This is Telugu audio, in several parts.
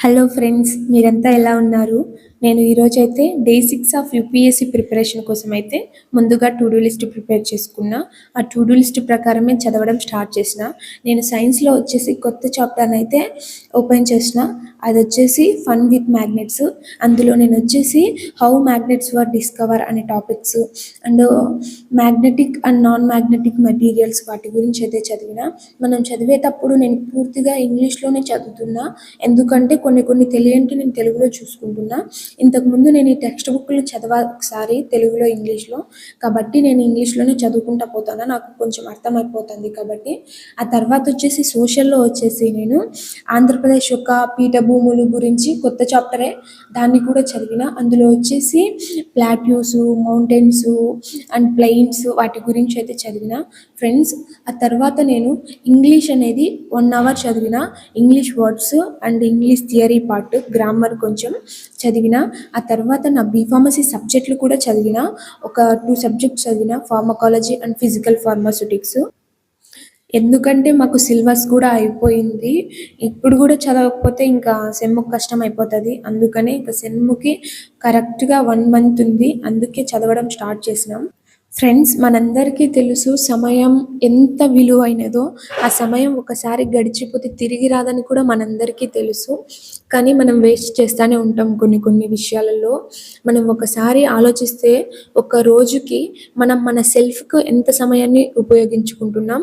హలో ఫ్రెండ్స్, మీరంతా ఎలా ఉన్నారు? నేను ఈరోజైతే డే 6 ఆఫ్ యూపీఎస్సీ ప్రిపరేషన్ కోసం అయితే ముందుగా టు డూ లిస్ట్ ప్రిపేర్ చేసుకున్నా. ఆ టు డూ లిస్ట్ ప్రకారమే చదవడం స్టార్ట్ చేసిన. నేను సైన్స్లో వచ్చేసి కొత్త చాప్టర్ని అయితే ఓపెన్ చేసిన. అది వచ్చేసి ఫన్ విత్ మ్యాగ్నెట్స్. అందులో నేను వచ్చేసి హౌ మ్యాగ్నెట్స్ వర్ డిస్కవర్ అనే topics and magnetic and non magnetic materials వాటి గురించి అయితే చదివిన. మనం చదివేటప్పుడు నేను పూర్తిగా ఇంగ్లీష్లోనే చదువుతున్నా, ఎందుకంటే కొన్ని తెలియంటి నేను తెలుగులో చూసుకుంటున్నా. ఇంతకుముందు నేను ఈ టెక్స్ట్ బుక్లు చదవా ఒకసారి తెలుగులో ఇంగ్లీష్లో, కాబట్టి నేను ఇంగ్లీష్లోనే చదువుకుంటా పోతాను, నాకు కొంచెం అర్థమైపోతుంది కాబట్టి. ఆ తర్వాత వచ్చేసి సోషల్లో వచ్చేసి నేను ఆంధ్రప్రదేశ్ యొక్క పీఠభూములు గురించి కొత్త చాప్టరే, దాన్ని కూడా చదివిన. అందులో వచ్చేసి ప్లాట్యూస్, మౌంటైన్స్ అండ్ ప్లెయిన్స్ వాటి గురించి అయితే చదివిన ఫ్రెండ్స్. ఆ తర్వాత నేను ఇంగ్లీష్ అనేది 1 అవర్ చదివిన. English words and English theory part, grammar కొంచెం చదివిన. ఆ తర్వాత నా బీఫార్మసీ సబ్జెక్టులు కూడా చదివిన. ఒక 2 సబ్జెక్ట్స్ చదివిన, ఫార్మకాలజీ అండ్ ఫిజికల్ ఫార్మాస్యూటిక్స్. ఎందుకంటే మాకు సిలబస్ కూడా అయిపోయింది. ఇప్పుడు కూడా చదవకపోతే ఇంకా సెమ్‌కి కష్టం అయిపోతుంది. అందుకని ఇంకా సెమ్‌కి కరెక్ట్‌గా 1 మంత్ ఉంది, అందుకే చదవడం స్టార్ట్ చేసినాం. ఫ్రెండ్స్, మనందరికీ తెలుసు సమయం ఎంత విలువైనదో. ఆ సమయం ఒకసారి గడిచిపోతే తిరిగి రాదని కూడా మనందరికీ తెలుసు. కానీ మనం వేస్ట్ చేస్తూనే ఉంటాం కొన్ని విషయాలలో. మనం ఒకసారి ఆలోచిస్తే ఒక రోజుకి మనం మన సెల్ఫ్‌కు ఎంత సమయాన్ని ఉపయోగించుకుంటున్నాం,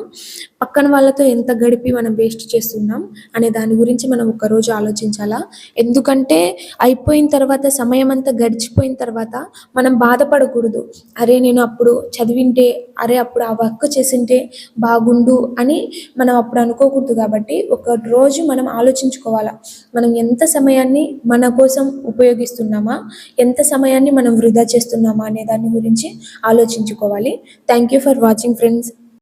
పక్కన వాళ్ళతో ఎంత గడిపి మనం వేస్ట్ చేస్తున్నాం అనే దాని గురించి మనం ఒకరోజు ఆలోచించాలా. ఎందుకంటే అయిపోయిన తర్వాత, సమయం అంతా గడిచిపోయిన తర్వాత మనం బాధపడకూడదు. అరే నేను అప్పుడు చదివింటే, అరే అప్పుడు ఆ వర్క్ చేసింటే బాగుండు అని మనం అప్పుడు అనుకోకూడదు. కాబట్టి ఒక రోజు మనం ఆలోచించుకోవాలా, మనం ఎంత సమయాన్ని మన కోసం ఉపయోగిస్తున్నామా, ఎంత సమయాన్ని మనం వృధా చేస్తున్నామా అనే దాని గురించి ఆలోచించుకోవాలి. Thank you for watching friends.